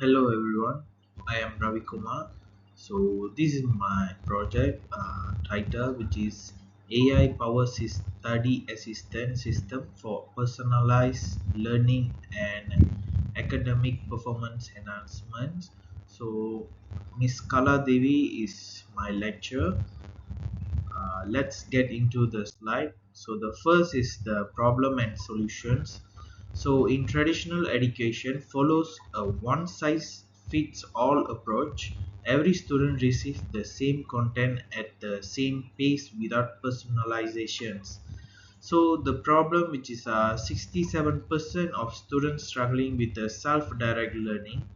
Hello everyone, I am Ravi Kumar. So this is my project title, which is AI Power Study Assistant System for Personalized Learning and Academic Performance Enhancement. So Miss Kala Devi is my lecturer. Let's get into the slide. So the first is the problem and solutions. So in traditional education follows a one size fits all approach. Every student receives the same content at the same pace without personalizations. So the problem, which is 67% of students struggling with the self-direct learning,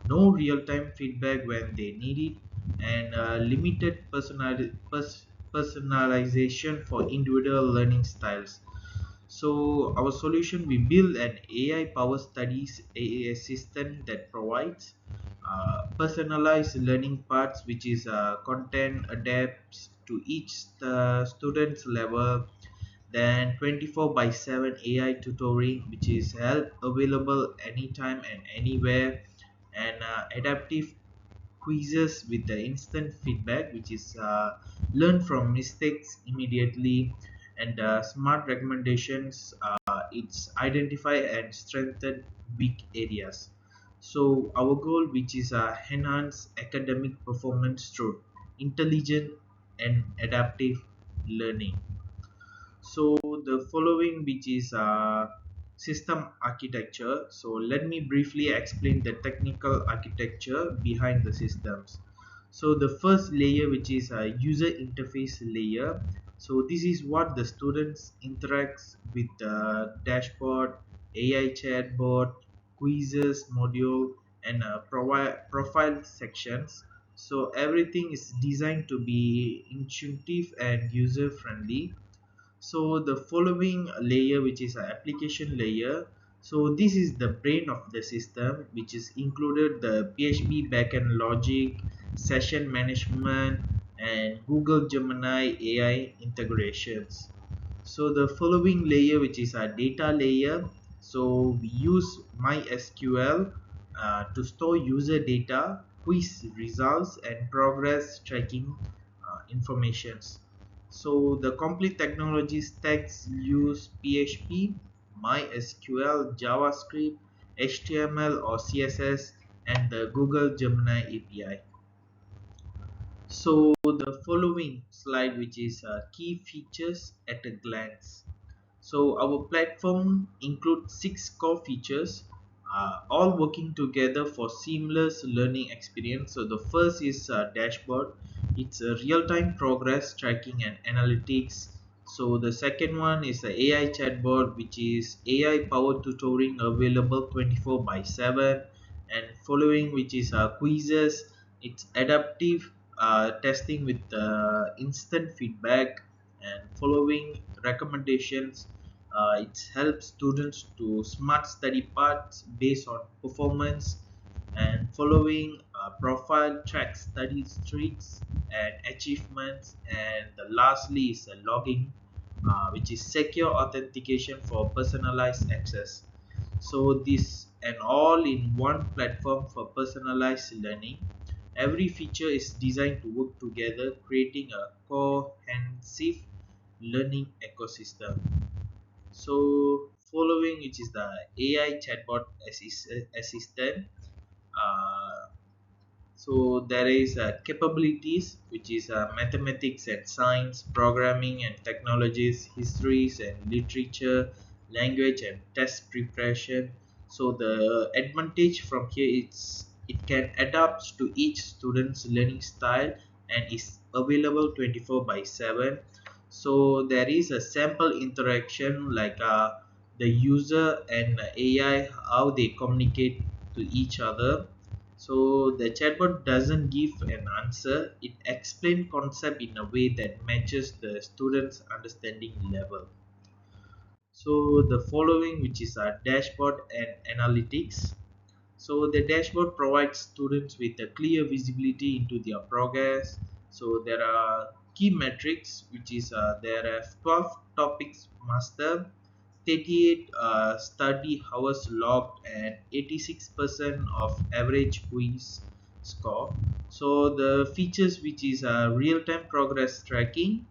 no real-time feedback when they need it, and limited personalization for individual learning styles. So our solution, we build an AI powered studies AA assistant that provides personalized learning paths, which is content adapts to each student's level, then 24 by 7 AI tutoring, which is help available anytime and anywhere, and adaptive quizzes with the instant feedback, which is learn from mistakes immediately, and smart recommendations, it's identify and strengthen weak areas. So our goal, which is enhance academic performance through intelligent and adaptive learning. So the following, which is system architecture. So let me briefly explain the technical architecture behind the systems. So the first layer, which is a user interface layer. So this is what the students interacts with the dashboard, AI chatbot, quizzes module, and profile sections. So everything is designed to be intuitive and user friendly. So the following layer, which is an application layer, so this is the brain of the system, which is included the php backend logic, session management, and Google Gemini AI integrations. So the following layer, which is a data layer, so we use MySQL to store user data, quiz results, and progress tracking informations. So the complete technology stacks use PHP, MySQL, JavaScript, HTML or CSS, and the Google Gemini API. So the following slide, which is key features at a glance. So our platform includes six core features, all working together for seamless learning experience. So the first is dashboard. It's a real-time progress tracking and analytics. So the second one is the AI chatbot, which is AI powered tutoring available 24 by 7. And following, which is quizzes. It's adaptive testing with instant feedback. And following, recommendations, it helps students to smart study paths based on performance. And following, profile tracks study streaks and achievements. And the lastly is logging, which is secure authentication for personalized access. So this and all in one platform for personalized learning. Every feature is designed to work together, creating a cohesive learning ecosystem. So following, which is the AI chatbot assistant. Uh, so there is capabilities, which is mathematics and science, programming and technologies, histories and literature, language and test preparation. So the advantage from here is it can adapt to each student's learning style and is available 24 by 7. So there is a sample interaction, like the user and AI, how they communicate to each other. So the chatbot doesn't give an answer, it explains concept in a way that matches the student's understanding level. So the following, which is a dashboard and analytics. So the dashboard provides students with a clear visibility into their progress. So there are key metrics, which is there are 12 topics mastered, 38 study hours logged and 86% of average quiz score. So the features which is real-time progress tracking,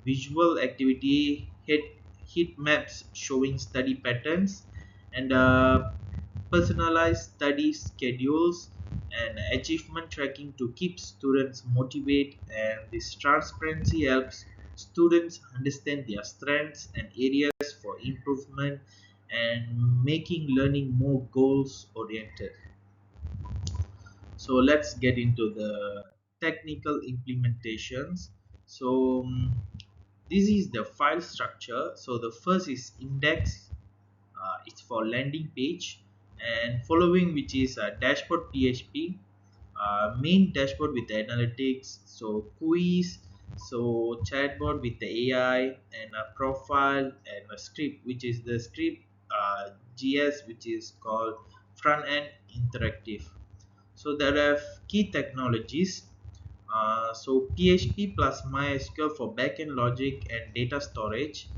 visual activity heat maps showing study patterns, and personalized study schedules and achievement tracking to keep students motivated, and this transparency helps students understand their strengths and areas for improvement and making learning more goals oriented. So let's get into the technical implementations. So this is the file structure. So the first is index, it's for landing page, and following which is dashboard php, main dashboard with the analytics, so quiz, so chatbot with the ai, and a profile, and a script which is the script gs which is called front end interactive. So there are key technologies. So PHP plus MySQL for backend logic and data storage,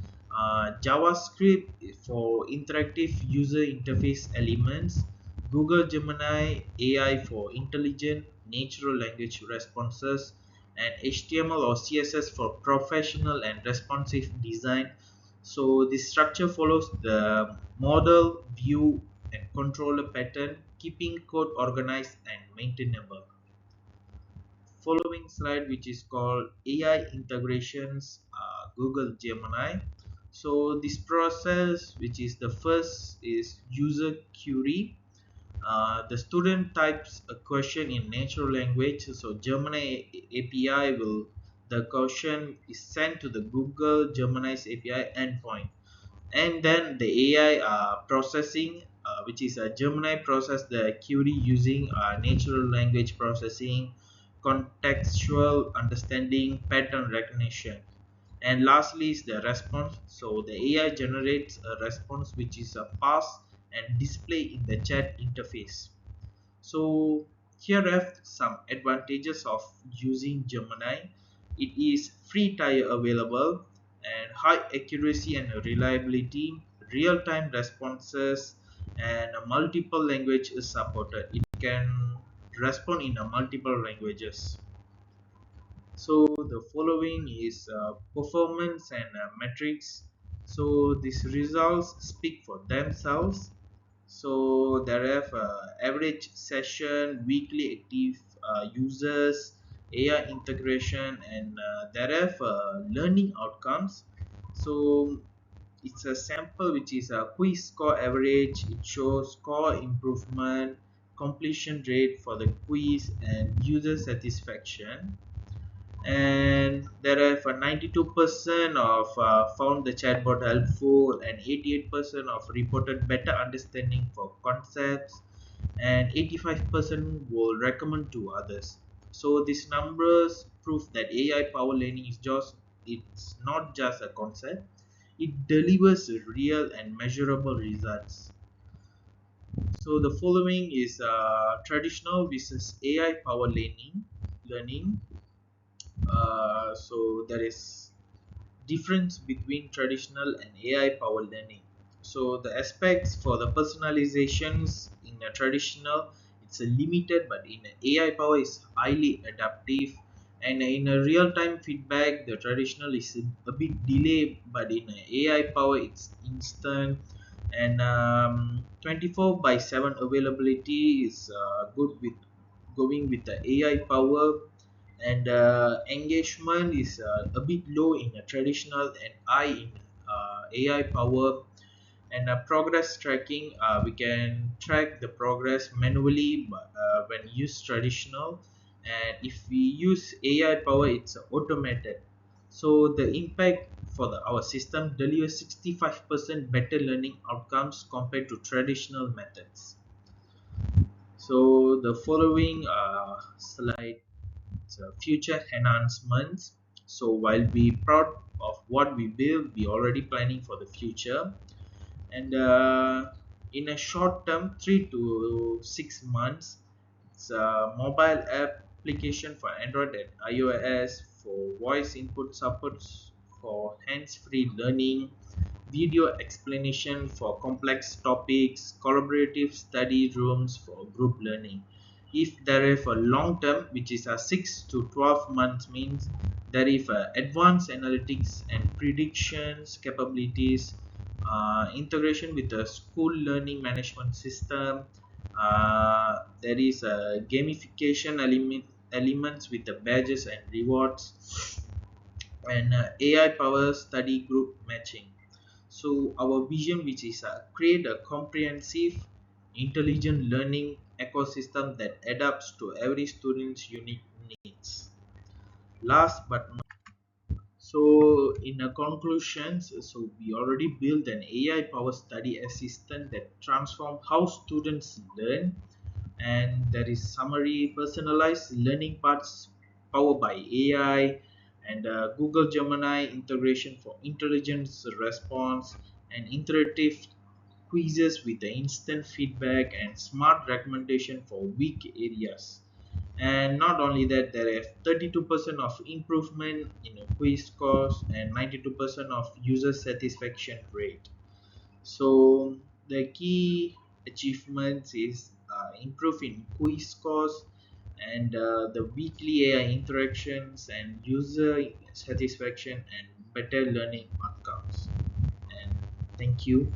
JavaScript for interactive user interface elements, Google Gemini AI for intelligent natural language responses, and HTML or CSS for professional and responsive design. So this structure follows the model, view, and controller pattern, keeping code organized and maintainable. Following slide which is called AI integrations, Google Gemini. So this process which is the first is user query. The student types a question in natural language, so Gemini API will, the question is sent to the Google Gemini's API endpoint, and then the AI processing, which is a Gemini process the query using natural language processing, contextual understanding, pattern recognition, and lastly is the response. So the AI generates a response which is a pass and display in the chat interface. So here are some advantages of using Gemini. It is free tier available and high accuracy and reliability, real-time responses, and multiple languages supported. It can respond in a multiple languages. So the following is performance and metrics. So these results speak for themselves. So there have average session, weekly active users, AI integration, and there have learning outcomes. So it's a sample which is a quiz score average. It shows score improvement, completion rate for the quiz, and user satisfaction. And there are for 92% of found the chatbot helpful, and 88% of reported better understanding for concepts, and 85% will recommend to others. So these numbers prove that AI power learning is just, it's not just a concept, it delivers real and measurable results. So the following is traditional versus AI power learning. So there is difference between traditional and AI powered learning. So the aspects for the personalizations in a traditional, it's a limited, but in a AI power is highly adaptive, and in a real-time feedback the traditional is a bit delayed, but in a AI power it's instant, and 24 by 7 availability is good with going with the AI power, and engagement is a bit low in a traditional and high in AI power, and progress tracking, we can track the progress manually when use traditional, and if we use AI power it's automated. So the impact for our system delivers 65% better learning outcomes compared to traditional methods. So the following slide, so future enhancements. So while we proud of what we build, we already planning for the future, and in a short term 3 to 6 months, it's a mobile application for Android and iOS for voice input supports for hands-free learning, video explanation for complex topics, collaborative study rooms for group learning. If there is a long term, which is a 6 to 12 months, means there is advanced analytics and predictions capabilities, integration with the school learning management system. There is a gamification elements with the badges and rewards, and AI power study group matching. So our vision, which is create a comprehensive, intelligent learning ecosystem that adapts to every student's unique needs. Last but not, so in a conclusions, so we already built an AI powered study assistant that transform how students learn, and there is summary personalized learning parts powered by AI, and Google Gemini integration for intelligence response, and interactive quizzes with the instant feedback and smart recommendation for weak areas. And not only that, there is 32% of improvement in a quiz scores and 92% of user satisfaction rate. So the key achievements is improve in quiz scores, and the weekly AI interactions and user satisfaction and better learning outcomes. And thank you.